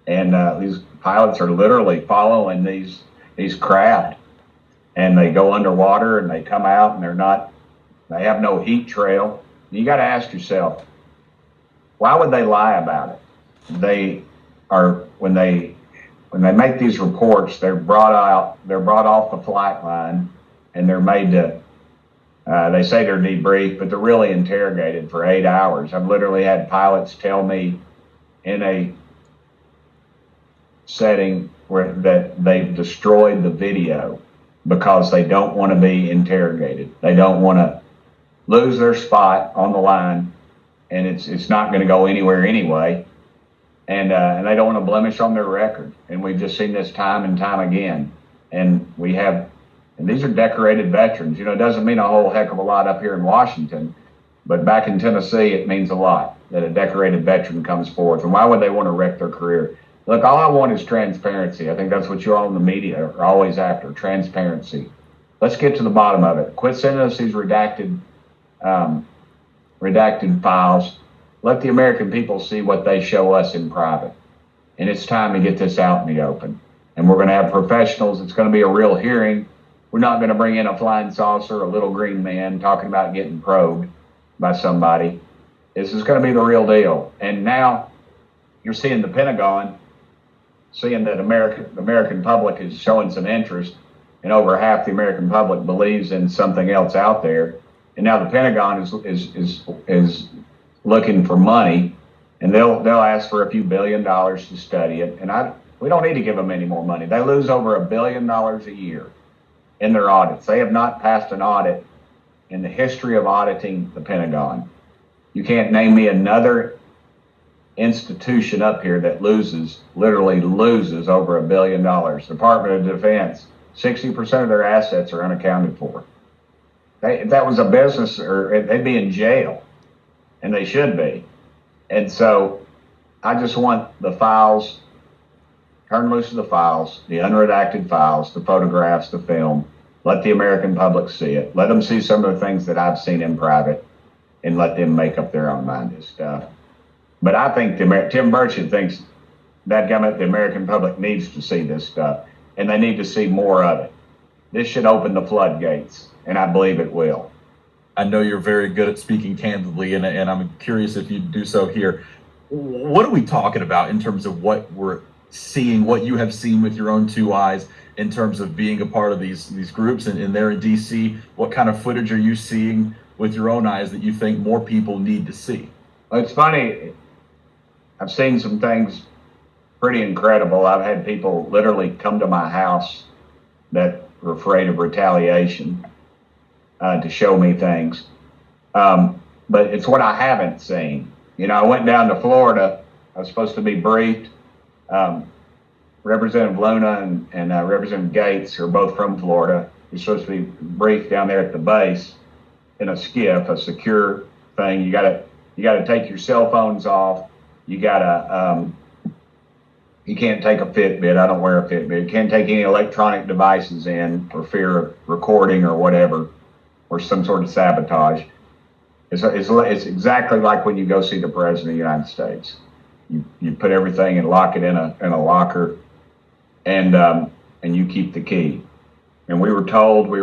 And these pilots are literally following these craft, and they go underwater and they come out and they have no heat trail. You got to ask yourself, why would they lie about it? They are, when they make these reports, they're brought off the flight line, and they're made to, they say they're debriefed, but they're really interrogated for 8 hours. I've literally had pilots tell me in a setting that they've destroyed the video because they don't want to be interrogated. They don't want to lose their spot on the line, and it's not going to go anywhere anyway. And they don't want to blemish on their record. And we've just seen this time and time again. And these are decorated veterans. You know, it doesn't mean a whole heck of a lot up here in Washington, but back in Tennessee, it means a lot that a decorated veteran comes forth. And why would they want to wreck their career? Look, all I want is transparency. I think that's what you all in the media are always after, transparency. Let's get to the bottom of it. Quit sending us these redacted files. Let the American people see what they show us in private. And it's time to get this out in the open. And we're going to have professionals. It's going to be a real hearing. We're not going to bring in a flying saucer, a little green man talking about getting probed by somebody. This is going to be the real deal. And now you're seeing the Pentagon seeing that the American public is showing some interest, and over half the American public believes in something else out there. And now the Pentagon is looking for money, and they'll ask for a few $1 billion to study it. And we don't need to give them any more money. They lose over $1 billion a year in their audits. They have not passed an audit in the history of auditing the Pentagon. You can't name me another institution up here that literally loses over $1 billion. Department of Defense, 60% of their assets are unaccounted for. If that was a business, or they'd be in jail, and they should be. And so I just want the files, turn loose of the files, the unredacted files, the photographs, the film. Let the American public see it. Let them see some of the things that I've seen in private, and let them make up their own mind and stuff. But I think Tim Burchett thinks that the American public needs to see this stuff, and they need to see more of it. This should open the floodgates, and I believe it will. I know you're very good at speaking candidly, and I'm curious if you do so here. What are we talking about in terms of what we're seeing, what you have seen with your own two eyes in terms of being a part of these groups and they're in DC? What kind of footage are you seeing with your own eyes that you think more people need to see? Well, it's funny. I've seen some things pretty incredible. I've had people literally come to my house that were afraid of retaliation to show me things. But it's what I haven't seen. You know, I went down to Florida. I was supposed to be briefed. Representative Luna and Representative Gates are both from Florida. You're supposed to be briefed down there at the base in a skiff, a secure thing. You gotta take your cell phones off. You can't take a Fitbit. I don't wear a Fitbit. You can't take any electronic devices in for fear of recording or whatever, or some sort of sabotage. It's exactly like when you go see the President of the United States. You put everything and lock it in a locker, and you keep the key. And we were told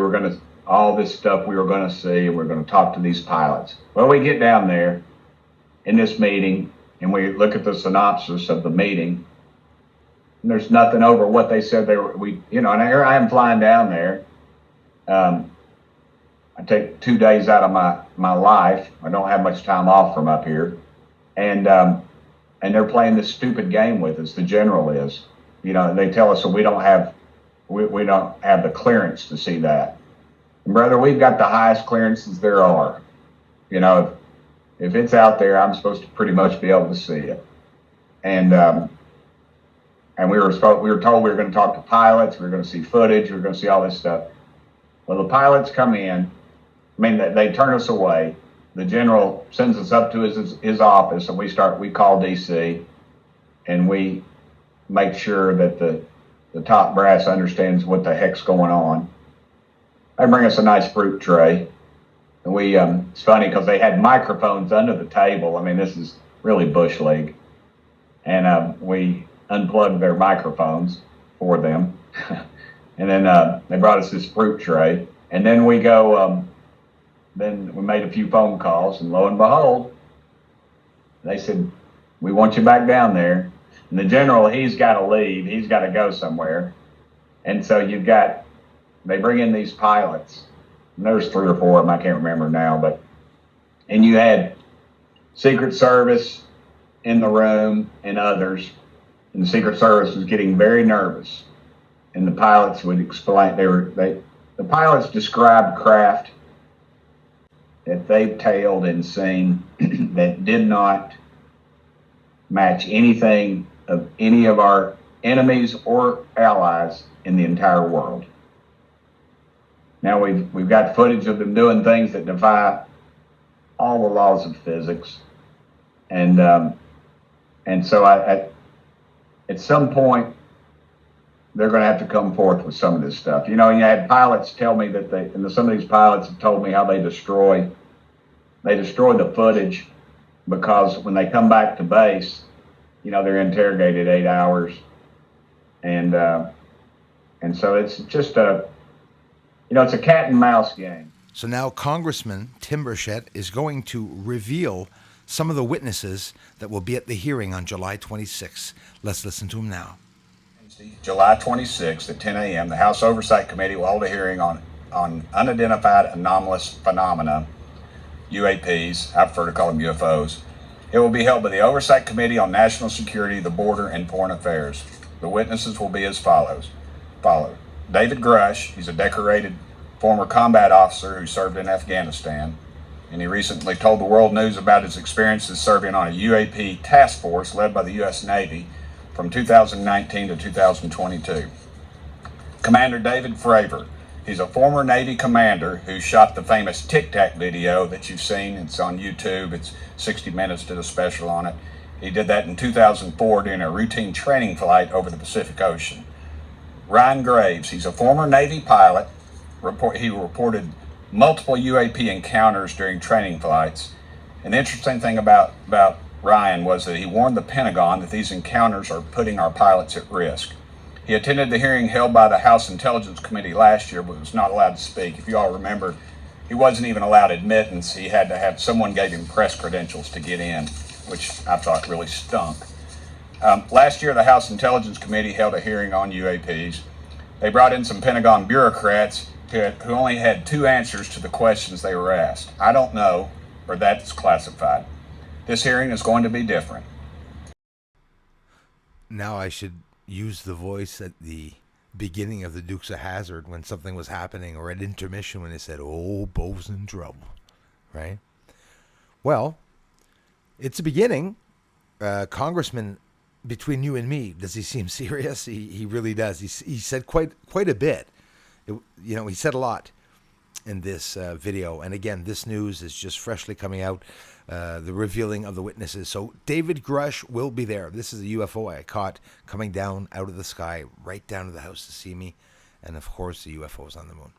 all this stuff we were going to see, and we're going to talk to these pilots. Well, we get down there in this meeting, and we look at the synopsis of the meeting, and there's nothing over what they said they were. And here I am flying down there. I take 2 days out of my life. I don't have much time off from up here, and they're playing this stupid game with us. The general is, they tell us that we don't have the clearance to see that. And brother, we've got the highest clearances there are. If it's out there, I'm supposed to pretty much be able to see it. And we were told we were going to talk to pilots. We were going to see footage. We were going to see all this stuff. Well, the pilots come in. They turn us away. The general sends us up to his office, and we call DC, and we make sure that the top brass understands what the heck's going on. They bring us a nice fruit tray. And it's funny because they had microphones under the table. This is really Bush League. And we unplugged their microphones for them. And then they brought us this fruit tray. And then we go, then we made a few phone calls, and lo and behold, they said, we want you back down there. And the general, he's got to leave. He's got to go somewhere. And so they bring in these pilots. And there's 3 or 4 of them, I can't remember now. And you had Secret Service in the room and others. And the Secret Service was getting very nervous. And the pilots would explain, the pilots described craft that they've tailed and seen that did not match anything of any of our enemies or allies in the entire world. Now we've got footage of them doing things that defy all the laws of physics, and so at some point they're going to have to come forth with some of this stuff. You know, you had pilots tell me that some of these pilots have told me how they destroy the footage, because when they come back to base, you know, they're interrogated 8 hours, and so it's just it's a cat and mouse game. So now Congressman Tim Burchett is going to reveal some of the witnesses that will be at the hearing on July 26th. Let's listen to him now. July 26th at 10 a.m., the House Oversight Committee will hold a hearing on unidentified anomalous phenomena, UAPs, I prefer to call them UFOs. It will be held by the Oversight Committee on National Security, the Border, and Foreign Affairs. The witnesses will be as follows. David Grusch, he's a decorated former combat officer who served in Afghanistan, and he recently told the world news about his experiences serving on a UAP task force led by the U.S. Navy from 2019 to 2022. Commander David Fravor, he's a former Navy commander who shot the famous TIC TAC video that you've seen. It's on YouTube. It's 60 Minutes, did a special on it. He did that in 2004 during a routine training flight over the Pacific Ocean. Ryan Graves, he's a former Navy pilot. He reported multiple UAP encounters during training flights. And the interesting thing about Ryan was that he warned the Pentagon that these encounters are putting our pilots at risk. He attended the hearing held by the House Intelligence Committee last year, but was not allowed to speak. If you all remember, he wasn't even allowed admittance. He had to have someone gave him press credentials to get in, which I thought really stunk. Last year, the House Intelligence Committee held a hearing on UAPs. They brought in some Pentagon bureaucrats who only had 2 answers to the questions they were asked. I don't know, or that's classified. This hearing is going to be different. Now I should use the voice at the beginning of the Dukes of Hazzard when something was happening, or at intermission when they said, "Oh, Bo's in trouble," right? Well, it's a beginning. Congressman, between you and me, does he seem serious? He really does. He said quite a bit. He said a lot in this video. And again, this news is just freshly coming out, the revealing of the witnesses. So David Grusch will be there. This is a UFO I caught coming down out of the sky right down to the house to see me. And of course, the UFOs on the moon.